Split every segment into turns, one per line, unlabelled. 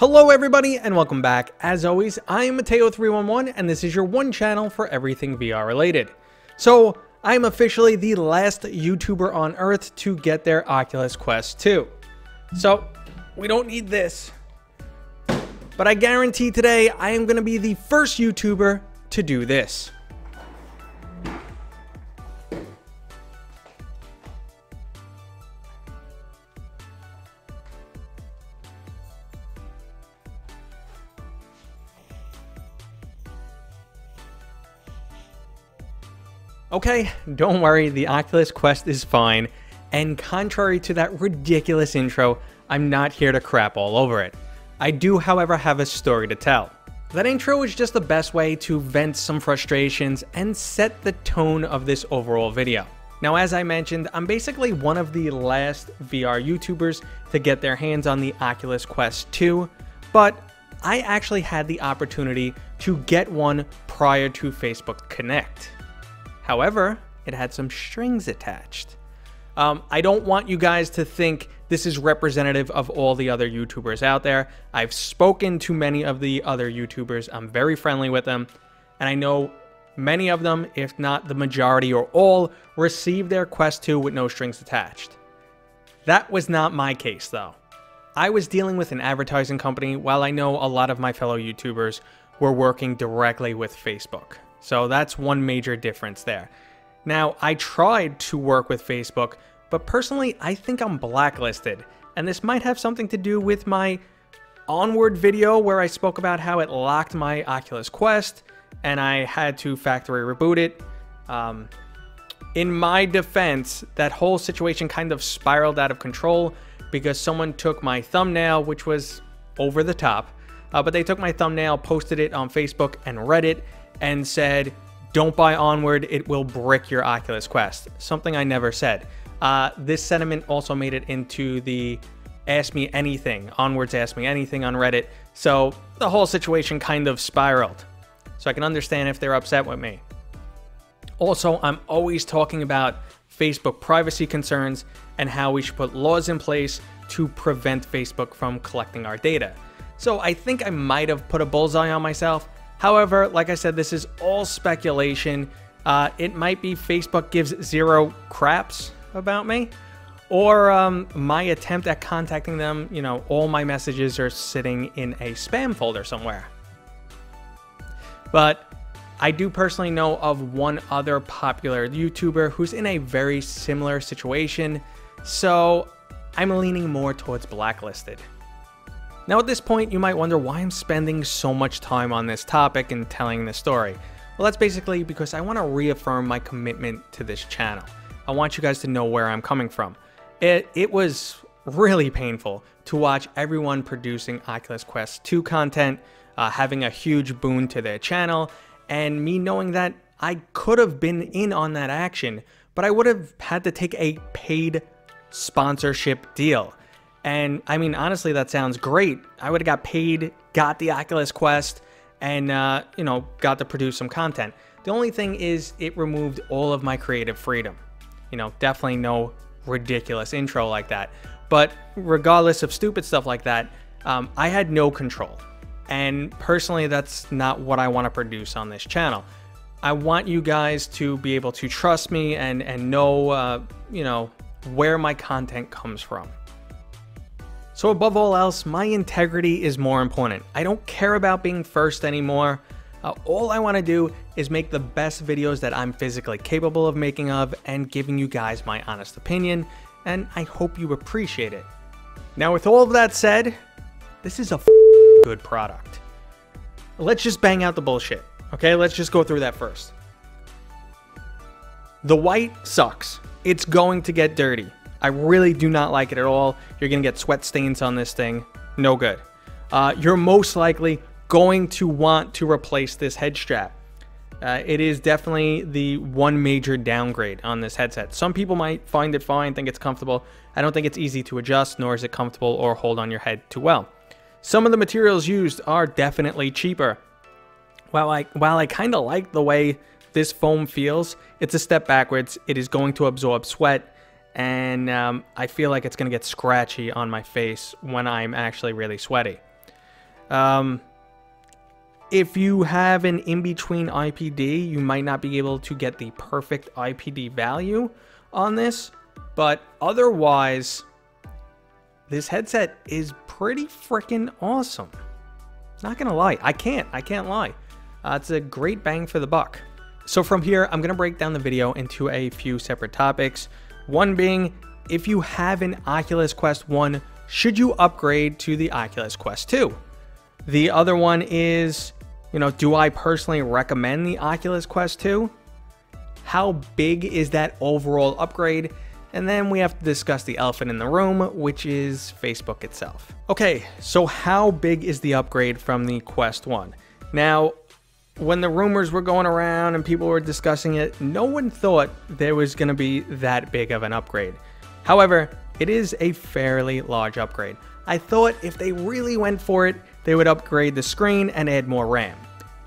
Hello everybody and welcome back. As always, I'm Mateo311 and this is your one channel for everything VR related. So, I'm officially the last YouTuber on Earth to get their Oculus Quest 2. So, we don't need this. But I guarantee today I am going to be the first YouTuber to do this. Okay, don't worry, the Oculus Quest is fine, and contrary to that ridiculous intro, I'm not here to crap all over it. I do, however, have a story to tell. That intro is just the best way to vent some frustrations and set the tone of this overall video. Now, as I mentioned, I'm basically one of the last VR YouTubers to get their hands on the Oculus Quest 2, but I actually had the opportunity to get one prior to Facebook Connect. However, it had some strings attached. I don't want you guys to think this is representative of all the other YouTubers out there. I've spoken to many of the other YouTubers. I'm very friendly with them. And I know many of them, if not the majority or all, received their Quest 2 with no strings attached. That was not my case, though. I was dealing with an advertising company, while I know a lot of my fellow YouTubers were working directly with Facebook. So that's one major difference there. Now, I tried to work with Facebook, but personally, I think I'm blacklisted. And this might have something to do with my Onward video where I spoke about how it locked my Oculus Quest and I had to factory reboot it. In my defense, that whole situation kind of spiraled out of control because someone took my thumbnail, which was over the top, but they took my thumbnail, posted it on Facebook and Reddit, and said, don't buy Onward, it will brick your Oculus Quest. Something I never said. This sentiment also made it into the Ask Me Anything, Onward's Ask Me Anything on Reddit, so the whole situation kind of spiraled. So I can understand if they're upset with me. Also, I'm always talking about Facebook privacy concerns and how we should put laws in place to prevent Facebook from collecting our data. So I think I might have put a bullseye on myself. However, like I said, this is all speculation. It might be Facebook gives zero craps about me, or my attempt at contacting them, you know, all my messages are sitting in a spam folder somewhere. But I do personally know of one other popular YouTuber who's in a very similar situation, so I'm leaning more towards blacklisted. Now at this point, you might wonder why I'm spending so much time on this topic and telling this story. Well, that's basically because I want to reaffirm my commitment to this channel. I want you guys to know where I'm coming from. It was really painful to watch everyone producing Oculus Quest 2 content, having a huge boon to their channel, and me knowing that I could have been in on that action, but I would have had to take a paid sponsorship deal. And I mean, honestly, that sounds great. I would have got paid, got the Oculus Quest, and, you know, got to produce some content. The only thing is it removed all of my creative freedom. You know, definitely no ridiculous intro like that. But regardless of stupid stuff like that, I had no control. And personally, that's not what I want to produce on this channel. I want you guys to be able to trust me and know, you know, where my content comes from. So above all else, my integrity is more important. I don't care about being first anymore. All I want to do is make the best videos that I'm physically capable of making and giving you guys my honest opinion, and I hope you appreciate it. Now with all of that said, this is a good product. Let's just bang out the bullshit, okay? Let's just go through that first. The white sucks. It's going to get dirty. I really do not like it at all. You're going to get sweat stains on this thing. No good. You're most likely going to want to replace this head strap. It is definitely the one major downgrade on this headset. Some people might find it fine, think it's comfortable. I don't think it's easy to adjust, nor is it comfortable or hold on your head too well. Some of the materials used are definitely cheaper. While I kind of like the way this foam feels, it's a step backwards. It is going to absorb sweat, and I feel like it's going to get scratchy on my face when I'm actually really sweaty. If you have an in-between IPD, you might not be able to get the perfect IPD value on this, but otherwise, this headset is pretty freaking awesome. Not gonna lie, I can't lie. It's a great bang for the buck. So from here, I'm gonna break down the video into a few separate topics. One being, if you have an Oculus Quest 1, should you upgrade to the Oculus Quest 2? The other one is, do I personally recommend the Oculus Quest 2? How big is that overall upgrade? And then we have to discuss the elephant in the room, which is Facebook itself. Okay, so how big is the upgrade from the Quest 1? Now, when the rumors were going around and people were discussing it, no one thought there was going to be that big of an upgrade. However, it is a fairly large upgrade. I thought if they really went for it, they would upgrade the screen and add more RAM.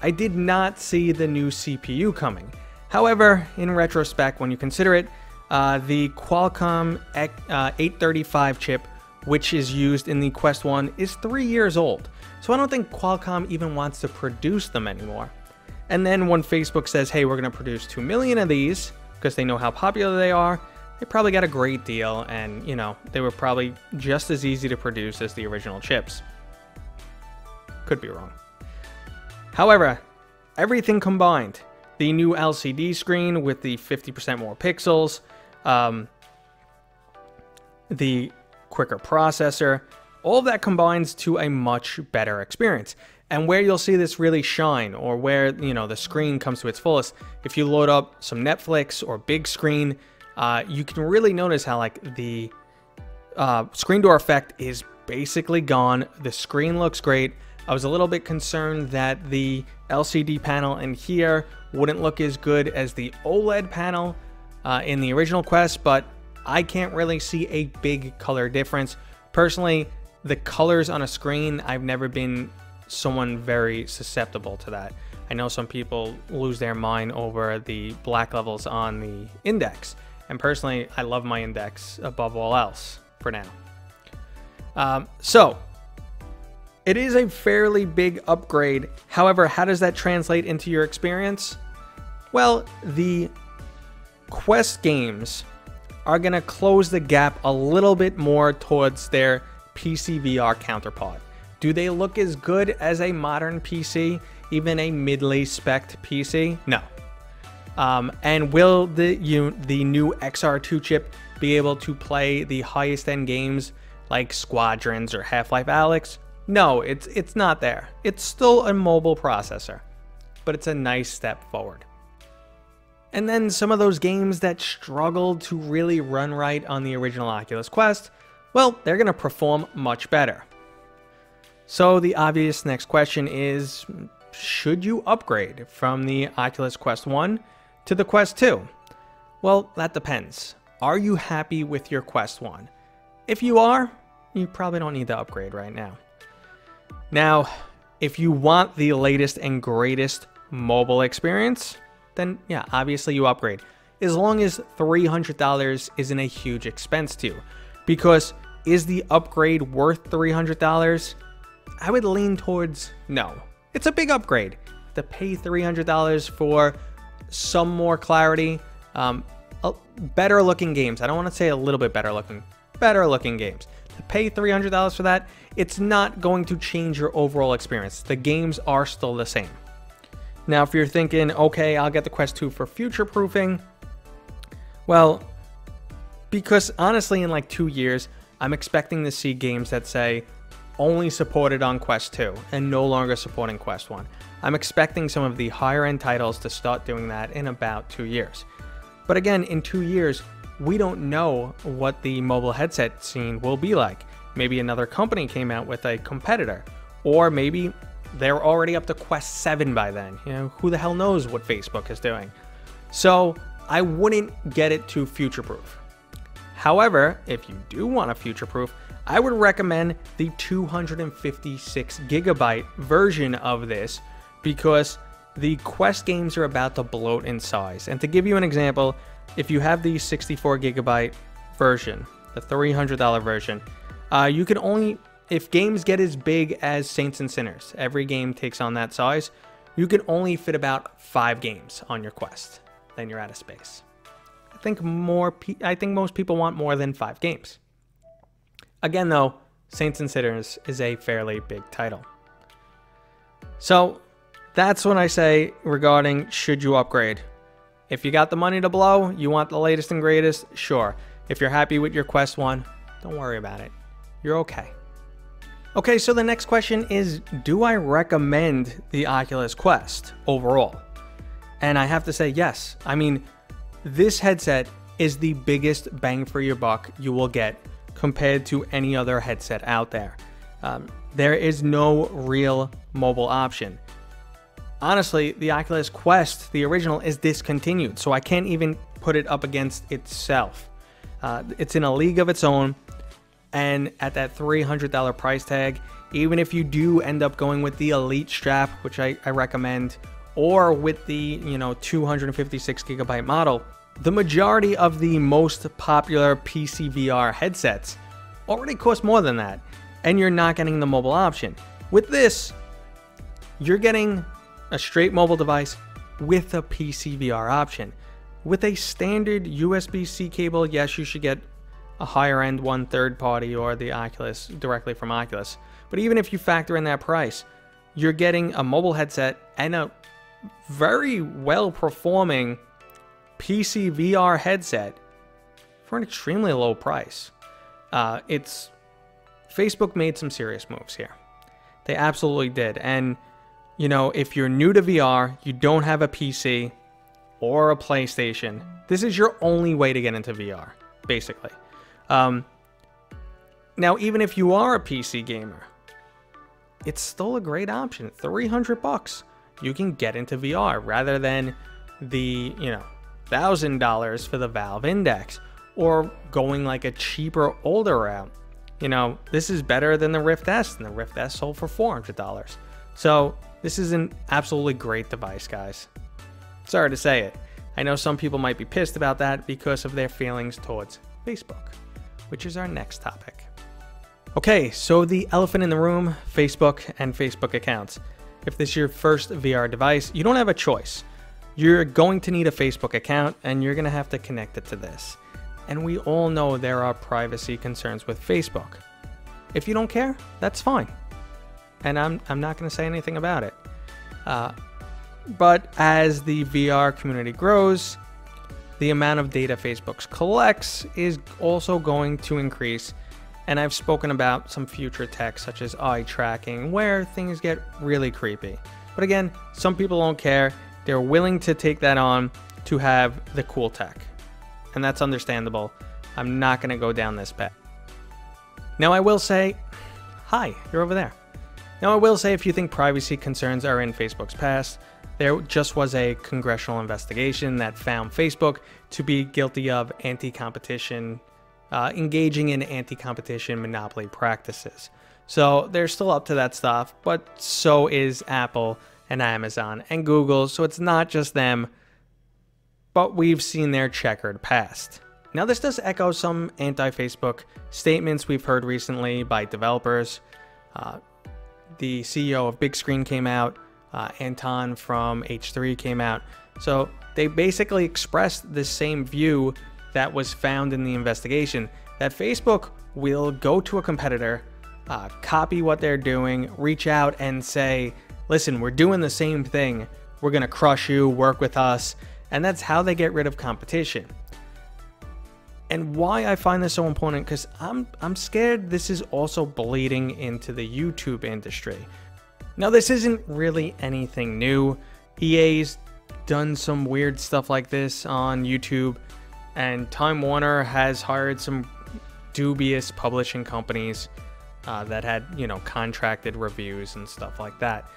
I did not see the new CPU coming. However, in retrospect, when you consider it, the Qualcomm 835 chip, which is used in the Quest 1, is 3 years old. So I don't think Qualcomm even wants to produce them anymore. And then when Facebook says, hey, we're going to produce 2 million of these, because they know how popular they are, they probably got a great deal, and, they were probably just as easy to produce as the original chips. Could be wrong. However, everything combined, the new LCD screen with the 50% more pixels, the quicker processor, all of that combines to a much better experience. And where you'll see this really shine, or where, the screen comes to its fullest, if you load up some Netflix or big screen, you can really notice how the screen door effect is basically gone. The screen looks great. I was a little bit concerned that the LCD panel in here wouldn't look as good as the OLED panel in the original Quest, but I can't really see a big color difference. Personally, the colors on a screen, I've never been someone very susceptible to that. I know some people lose their mind over the black levels on the index, and personally, I love my index above all else for now. So it is a fairly big upgrade. However, how does that translate into your experience? Well, the Quest games are going to close the gap a little bit more towards their PC VR counterpart. Do they look as good as a modern PC, even a mid-level spec'd PC? No. And will the new XR2 chip be able to play the highest end games like Squadrons or Half-Life Alyx? No, it's not there. It's still a mobile processor, but it's a nice step forward. And then some of those games that struggled to really run right on the original Oculus Quest, well, they're going to perform much better. So the obvious next question is, should you upgrade from the Oculus Quest 1 to the Quest 2? Well, that depends. Are you happy with your Quest 1? If you are, you probably don't need the upgrade right now. Now, if you want the latest and greatest mobile experience, then yeah, obviously you upgrade. As long as $300 isn't a huge expense to you. Because is the upgrade worth $300? I would lean towards no. It's a big upgrade. To pay $300 for some more clarity, better looking games. I don't want to say a little bit better looking games. To pay $300 for that, it's not going to change your overall experience. The games are still the same. Now, if you're thinking, okay, I'll get the Quest 2 for future proofing, well, because honestly, in like 2 years, I'm expecting to see games that say only supported on Quest 2 and no longer supporting Quest 1. I'm expecting some of the higher end titles to start doing that in about 2 years. But again, in 2 years, we don't know what the mobile headset scene will be like. Maybe another company came out with a competitor, or maybe they're already up to Quest 7 by then. Who the hell knows what Facebook is doing? So I wouldn't get it to future-proof. However, if you do want a future-proof, I would recommend the 256 gigabyte version of this, because the Quest games are about to bloat in size. And to give you an example, if you have the 64 gigabyte version, the $300 version, you can only if games get as big as Saints and Sinners, every game takes on that size, you can only fit about 5 games on your Quest. Then you're out of space. I think most people want more than 5 games. Again though, Saints and Sinners is a fairly big title. So that's what I say regarding should you upgrade. If you got the money to blow, you want the latest and greatest, sure. If you're happy with your Quest 1, don't worry about it. You're okay. Okay, so the next question is, do I recommend the Oculus Quest overall? And I have to say yes. I mean, this headset is the biggest bang for your buck you will get compared to any other headset out there. There is no real mobile option. Honestly, the Oculus Quest, the original, is discontinued, so I can't even put it up against itself. It's in a league of its own, and at that $300 price tag, even if you do end up going with the Elite strap, which I recommend, or with the 256 gigabyte model, the majority of the most popular PC VR headsets already cost more than that, and you're not getting the mobile option. With this, you're getting a straight mobile device with a PC VR option. With a standard USB-C cable, yes, you should get a higher end one third party or the Oculus directly from Oculus. But even if you factor in that price, you're getting a mobile headset and a very well performing PC VR headset for an extremely low price. Facebook made some serious moves here. They absolutely did. And if you're new to VR, you don't have a PC or a PlayStation, this is your only way to get into VR, basically. Now, even if you are a PC gamer, it's still a great option. $300, you can get into VR rather than the, $1,000 for the Valve Index, or going like a cheaper, older route. This is better than the Rift S, and the Rift S sold for $400. So this is an absolutely great device, guys. Sorry to say it. I know some people might be pissed about that because of their feelings towards Facebook, which is our next topic. Okay, so the elephant in the room, Facebook and Facebook accounts. If this is your first VR device, you don't have a choice. You're going to need a Facebook account, and you're going to have to connect it to this. And we all know there are privacy concerns with Facebook. If you don't care, that's fine. And I'm not going to say anything about it. But as the VR community grows, the amount of data Facebook collects is also going to increase. And I've spoken about some future tech such as eye tracking, where things get really creepy. But again, some people don't care. They're willing to take that on to have the cool tech. And that's understandable. I'm not going to go down this path. Now I will say, hi, you're over there. Now I will say, if you think privacy concerns are in Facebook's past, there just was a congressional investigation that found Facebook to be guilty of anti-competition, engaging in anti-competition monopoly practices. So they're still up to that stuff, but so is Apple and Amazon and Google, so it's not just them, but we've seen their checkered past. Now this does echo some anti-Facebook statements we've heard recently by developers. The CEO of Big Screen came out, Anton from H3 came out. So they basically expressed the same view that was found in the investigation, that Facebook will go to a competitor, copy what they're doing, reach out and say, listen, we're doing the same thing, we're gonna crush you, work with us, and that's how they get rid of competition. And why I find this so important, because I'm scared this is also bleeding into the YouTube industry. Now this isn't really anything new. EA's done some weird stuff like this on YouTube, and Time Warner has hired some dubious publishing companies that had, contracted reviews and stuff like that.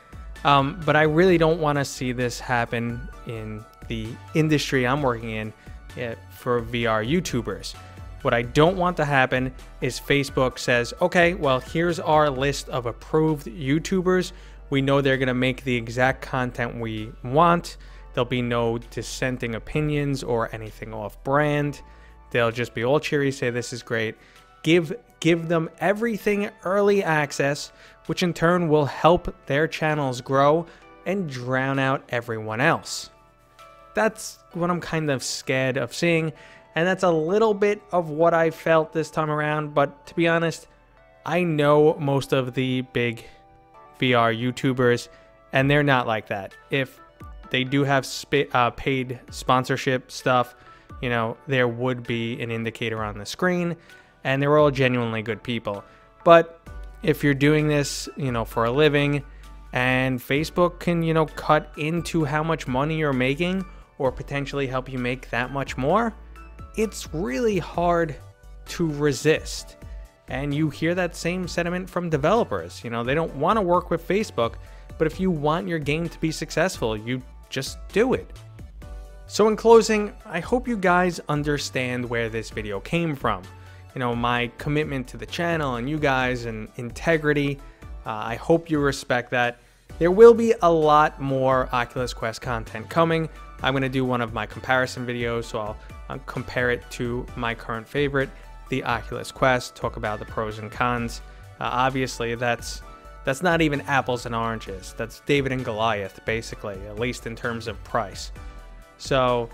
But I really don't want to see this happen in the industry I'm working in for VR YouTubers. What I don't want to happen is Facebook says, okay, well, here's our list of approved YouTubers. We know they're going to make the exact content we want. There'll be no dissenting opinions or anything off brand. They'll just be all cheery, say this is great. give them everything early access, which in turn will help their channels grow and drown out everyone else. That's what I'm kind of scared of seeing, and that's a little bit of what I felt this time around. But to be honest, I know most of the big VR YouTubers, and they're not like that. If they do have paid sponsorship stuff, you know, there would be an indicator on the screen, and they're all genuinely good people. But if you're doing this, you know, for a living, and Facebook can, you know, cut into how much money you're making or potentially help you make that much more, it's really hard to resist. And you hear that same sentiment from developers. You know, they don't want to work with Facebook, but if you want your game to be successful, you just do it. So in closing, I hope you guys understand where this video came from. You know, my commitment to the channel and you guys and integrity. I hope you respect that. There will be a lot more Oculus Quest content coming. I'm going to do one of my comparison videos, so I'll compare it to my current favorite, the Oculus Quest, talk about the pros and cons. Obviously, that's not even apples and oranges. That's David and Goliath, basically, at least in terms of price. So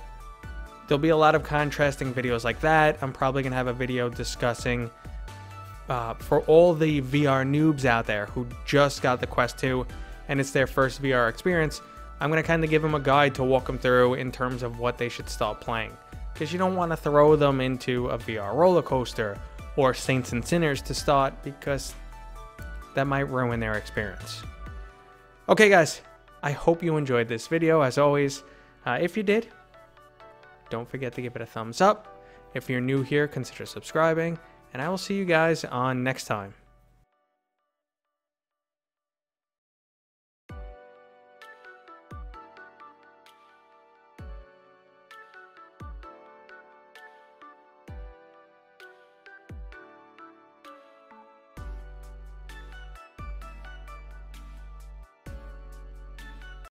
there'll be a lot of contrasting videos like that. I'm probably going to have a video discussing for all the VR noobs out there who just got the Quest 2 and it's their first VR experience. I'm going to kind of give them a guide to walk them through in terms of what they should start playing. Because you don't want to throw them into a VR roller coaster or Saints and Sinners to start, because that might ruin their experience. Okay guys, I hope you enjoyed this video. As always, if you did, don't forget to give it a thumbs up. If you're new here, consider subscribing, and I will see you guys on next time.